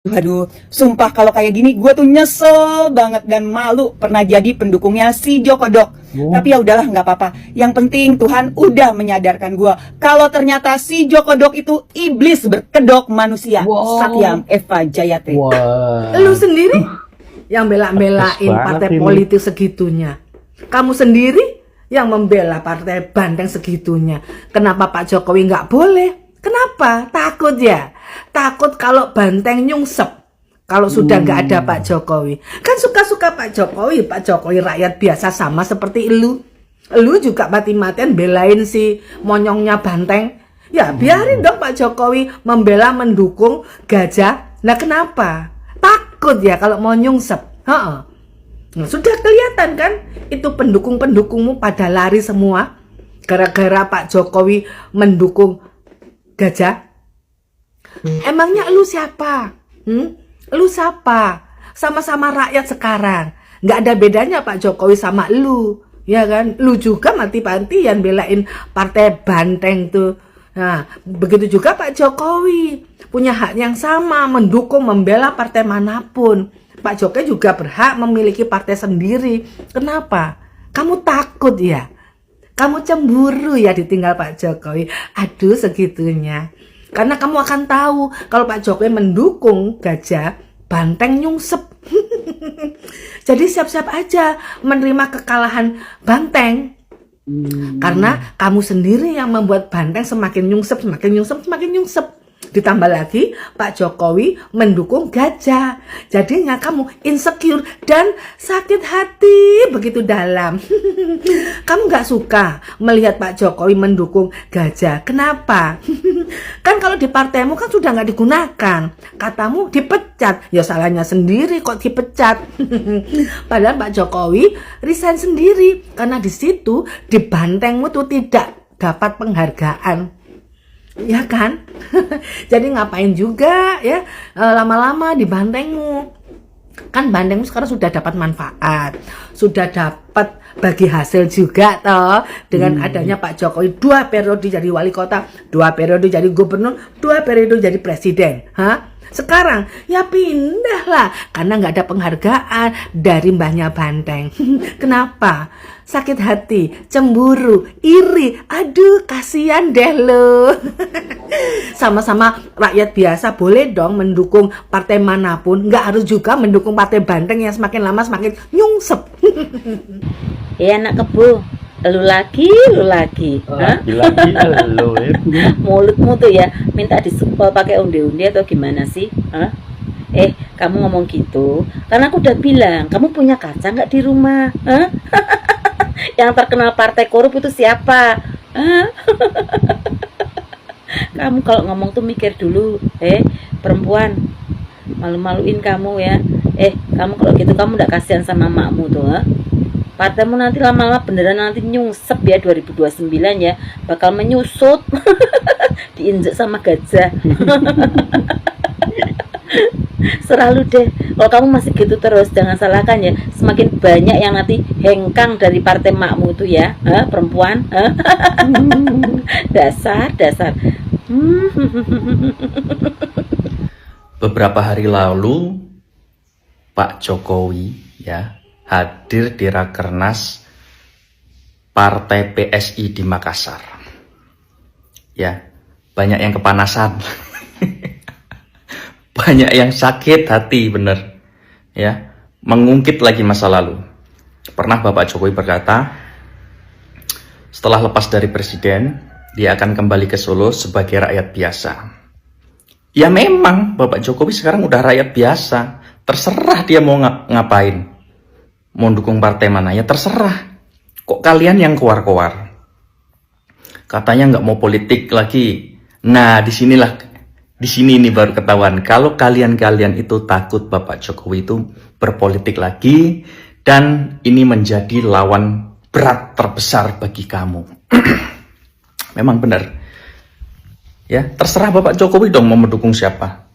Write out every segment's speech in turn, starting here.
Waduh, sumpah kalau kayak gini gue tuh nyesel banget dan malu pernah jadi pendukungnya si Joko Dok. Tapi ya udahlah, nggak apa-apa. Yang penting Tuhan udah menyadarkan gue kalau ternyata si Joko Dok itu iblis berkedok manusia. Satyam Eva Jayate. Lu sendiri yang bela-belain partai politik segitunya. Kamu sendiri yang membela partai Banteng segitunya. Kenapa Pak Jokowi nggak boleh? Kenapa? Takut ya? Takut kalau Banteng nyungsep kalau sudah nggak ada Pak Jokowi. Kan suka-suka Pak Jokowi rakyat biasa sama seperti lu juga mati-matian belain si monyongnya Banteng. Ya biarin dong Pak Jokowi membela mendukung gajah. Nah kenapa? Takut ya kalau mau nyungsep. Nah, sudah kelihatan kan, itu pendukung-pendukungmu pada lari semua gara-gara Pak Jokowi mendukung gajah. Emangnya lu siapa? Lu siapa? Sama-sama rakyat sekarang. Nggak ada bedanya Pak Jokowi sama lu, ya kan? Lu juga mati-matian belain partai Banteng tuh. Nah, begitu juga Pak Jokowi punya hak yang sama mendukung, membela partai manapun. Pak Jokowi juga berhak memiliki partai sendiri. Kenapa? Kamu takut ya? Kamu cemburu ya ditinggal Pak Jokowi? Aduh, segitunya. Karena kamu akan tahu kalau Pak Jokowi mendukung gajah, Banteng nyungsep. Jadi siap-siap aja menerima kekalahan Banteng. Karena kamu sendiri yang membuat Banteng semakin nyungsep. Ditambah lagi Pak Jokowi mendukung gajah. Jadinya kamu insecure dan sakit hati begitu dalam. Kamu gak suka melihat Pak Jokowi mendukung gajah. Kenapa? Kan kalau di partaimu kan sudah gak digunakan. Katamu dipecat. Ya salahnya sendiri kok dipecat. Padahal Pak Jokowi resign sendiri. Karena di situ di Bantengmu tuh tidak dapat penghargaan. Ya kan? Jadi ngapain juga ya lama-lama di Bantengmu. Kan Bantengmu sekarang sudah dapat manfaat, sudah dapat bagi hasil juga toh dengan adanya Pak Jokowi 2 periode jadi wali kota, 2 periode jadi gubernur, 2 periode jadi presiden. Sekarang ya pindah lah karena nggak ada penghargaan dari mbahnya Banteng. Kenapa? Sakit hati, cemburu, iri. Aduh, kasihan deh lo. Sama-sama rakyat biasa boleh dong mendukung partai manapun. Nggak harus juga mendukung partai Banteng yang semakin lama semakin nyungsep. Ya anak kebo, lu lagi. Lagi lu ya. Mulutmu tuh ya minta disuppel pakai undi-undi atau gimana sih? Kamu ngomong gitu karena aku udah bilang kamu punya kaca nggak di rumah? Yang terkenal partai korup itu siapa? Kamu kalau ngomong tuh mikir dulu, perempuan, malu-maluin kamu ya. Kamu kalau gitu kamu nggak kasihan sama makmu tuh, partaimu nanti lama-lama beneran nanti nyungsep ya 2029 ya, bakal menyusut, diinjek sama gajah. Selalu deh, kalau kamu masih gitu terus jangan salahkan ya, semakin banyak yang nanti hengkang dari partai makmu itu ya, perempuan. dasar. Beberapa hari lalu Pak Jokowi ya hadir di Rakernas Partai PSI di Makassar. Ya, banyak yang kepanasan. Banyak yang sakit hati bener. Ya, mengungkit lagi masa lalu. Pernah Bapak Jokowi berkata, setelah lepas dari presiden, dia akan kembali ke Solo sebagai rakyat biasa. Ya memang Bapak Jokowi sekarang udah rakyat biasa. Terserah dia mau ngapain. Mau dukung partai mana, ya terserah. Kok kalian yang keluar-keluar? Katanya nggak mau politik lagi. Nah, di sini nih baru ketahuan kalau kalian itu takut Bapak Jokowi itu berpolitik lagi dan ini menjadi lawan berat terbesar bagi kamu. Memang benar. Ya, terserah Bapak Jokowi dong mau mendukung siapa.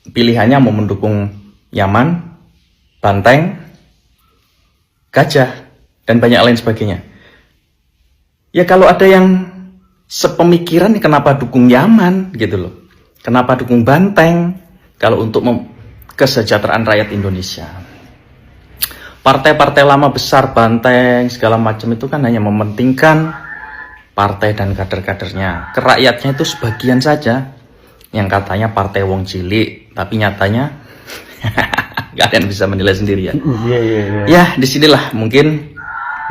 Pilihannya mau mendukung Yaman, Banteng, gajah, dan banyak lain sebagainya. Ya kalau ada yang sepemikiran, kenapa dukung Yaman gitu loh. Kenapa dukung Banteng? Kalau untuk kesejahteraan rakyat Indonesia. Partai-partai lama besar, banteng, segala macam itu kan hanya mementingkan partai dan kader-kadernya. Ke rakyatnya itu sebagian saja. Yang katanya partai wong cilik, tapi nyatanya kalian bisa menilai sendiri ya. Ya, disinilah mungkin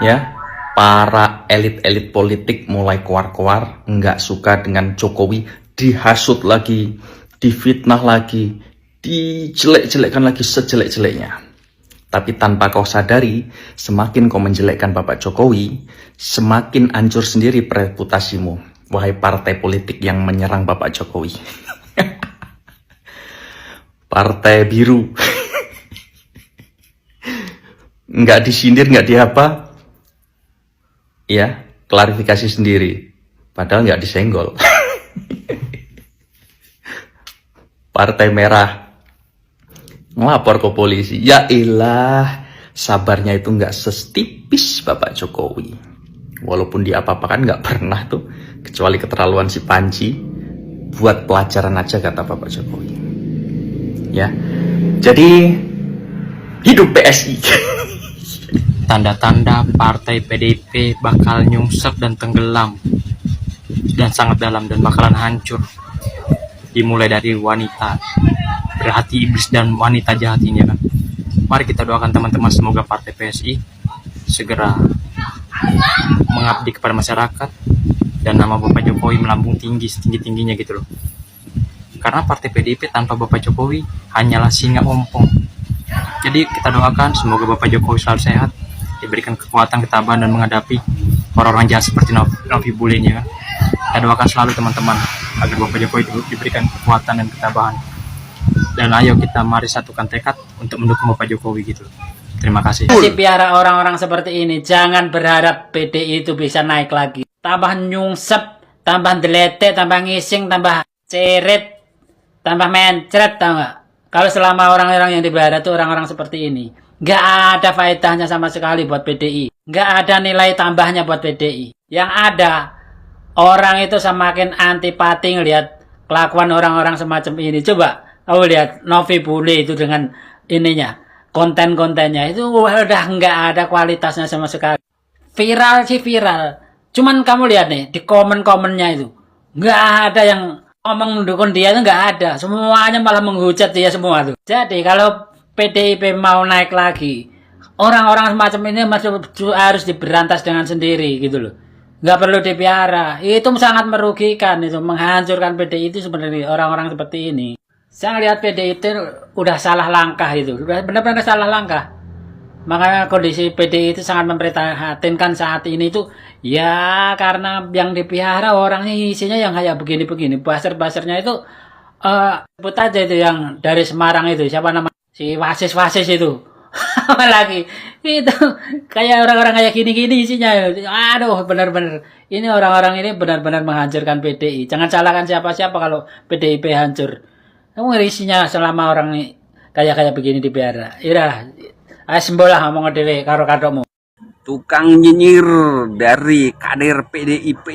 ya para elit-elit politik mulai keluar-keluar, nggak suka dengan Jokowi, dihasut lagi, difitnah lagi, dijelek-jelekkan lagi sejelek-jeleknya. Tapi tanpa kau sadari, semakin kau menjelekkan Bapak Jokowi, semakin hancur sendiri reputasimu, wahai partai politik yang menyerang Bapak Jokowi. Partai biru. Nggak disindir, nggak diapa. Ya, klarifikasi sendiri. Padahal nggak disenggol. Partai merah ngelapor ke polisi. Ya ilah, sabarnya itu nggak setipis Bapak Jokowi. Walaupun diapa-apakan nggak pernah tuh, kecuali keterlaluan si Panji. Buat pelajaran aja kata Bapak Jokowi. Ya, jadi hidup PSI. Tanda-tanda partai PDIP bakal nyungsep dan tenggelam dan sangat dalam dan bakalan hancur. Dimulai dari wanita berhati iblis dan wanita jahat ini ya kan. Mari kita doakan teman-teman, semoga partai PSI segera mengabdi kepada masyarakat dan nama Bapak Jokowi melambung tinggi setinggi-tingginya gitu loh. Karena partai PDIP tanpa Bapak Jokowi hanyalah singa ompong. Jadi kita doakan semoga Bapak Jokowi selalu sehat, diberikan kekuatan, ketabahan dan menghadapi orang-orang jahat seperti Novi Bulin ya kan. Kita doakan selalu teman-teman agar Bapak Jokowi diberikan kekuatan dan ketabahan. Dan ayo kita mari satukan tekad untuk mendukung Bapak Jokowi gitu. Terima kasih. Masih piara orang-orang seperti ini. Jangan berharap PDI itu bisa naik lagi. Tambah nyungsep, tambah delete, tambah ngising, tambah ceret, tambah mencret, tau gak? Kalau selama orang-orang yang dipelihara itu orang-orang seperti ini, nggak ada faedahnya sama sekali buat PDI. Nggak ada nilai tambahnya buat PDI. Yang ada, orang itu semakin antipati ngelihat kelakuan orang-orang semacam ini. Coba kamu lihat Novi Bully itu dengan ininya, konten-kontennya itu udah nggak ada kualitasnya sama sekali. Viral sih viral. Cuman kamu lihat nih di komen-komennya itu nggak ada yang ngomong mendukung dia, itu nggak ada. Semuanya malah menghujat dia semua tuh. Jadi kalau PDIP mau naik lagi, orang-orang semacam ini harus diberantas dengan sendiri gitu loh. Nggak perlu dipiara. Itu sangat merugikan, itu menghancurkan PDI itu sebenarnya orang-orang seperti ini. Saya lihat PDI itu udah salah langkah itu, udah benar-benar salah langkah. Makanya kondisi PDI itu sangat memprihatinkan saat ini itu ya karena yang dipelihara orangnya isinya yang kayak begini-begini. Buzzer-buzzernya itu sebut aja itu yang dari Semarang itu, siapa nama? Si Wasis itu. Lagi itu kayak orang-orang kayak gini-gini isinya. Aduh, benar-benar ini orang-orang ini benar-benar menghancurkan PDI. Jangan salahkan siapa-siapa kalau PDIP hancur. Kamu isinya selama orang ini kayak begini dipelihara. Ira, sembolah ngomong dhewe karo kadokmu. Tukang nyinyir dari kader PDIP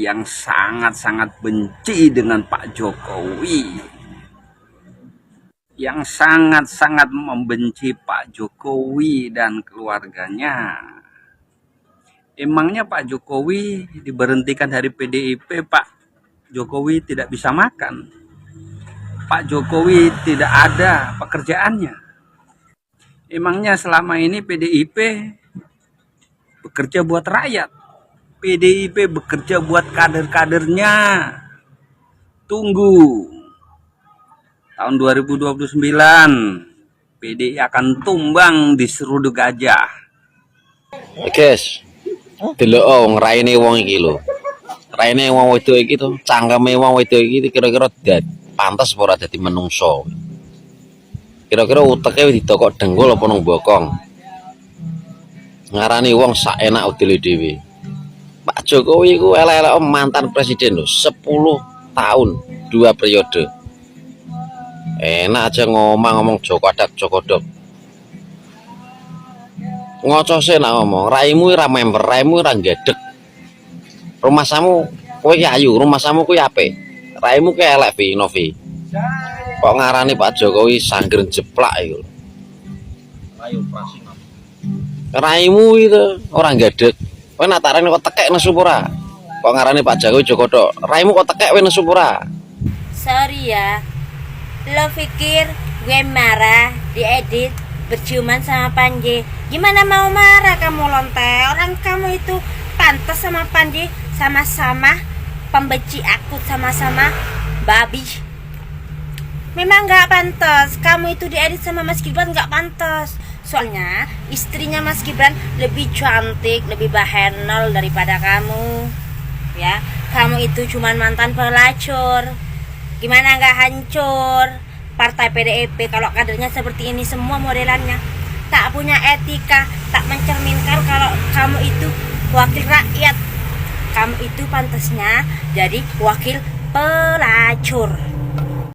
yang sangat-sangat benci dengan Pak Jokowi, yang sangat-sangat membenci Pak Jokowi dan keluarganya. Emangnya Pak Jokowi diberhentikan dari PDIP, Pak Jokowi tidak bisa makan, Pak Jokowi tidak ada pekerjaannya. Emangnya selama ini PDIP bekerja buat rakyat, PDIP bekerja buat kader-kadernya. Tunggu tahun 2029 PDI akan tumbang di seruduk gajah. Guys, delok wong raine wong iki lho. Raine wong wedok iki to, cangkeme wong wedok iki kira-kira pantes ora dadi menungso. Kira-kira uteke wis ditokok dengkul apa nang bokong. Ngarani wong sak enak udele dhewe. Pak Jokowi ku elek-elek mantan presiden lho, 10 tahun, 2 periode. Enak aja ngomong jokodak jokodok. Ngocose nak ngomong, raimu ora member, raimu ora gedek. Rumah samu kowe ki ayu, rumah samu kuwi apik. Raimu ki elek Novi. Kok ngarani Pak Jokowi sangger jeplak iku. Raimu itu orang gadek. Kowe nak tarane kok tekek nesu ora? Kok ngarani Pak Jokowi Joko tok. Raimu kok tekek we nesu ora? Sorry ya, lo pikir gue marah diedit berciuman sama Panji? Gimana mau marah kamu lonte? Orang kamu itu pantas sama Panji, sama-sama pembenci aku, sama-sama babi. Memang nggak pantas, kamu itu diedit sama Mas Gibran nggak pantas. Soalnya istrinya Mas Gibran lebih cantik, lebih bahenol daripada kamu. Ya, kamu itu cuman mantan pelacur. Gimana nggak hancur? Partai PDIP kalau kadernya seperti ini semua modelannya, tak punya etika, tak mencerminkan kalau kamu itu wakil rakyat. Kamu itu pantasnya jadi wakil pelacur.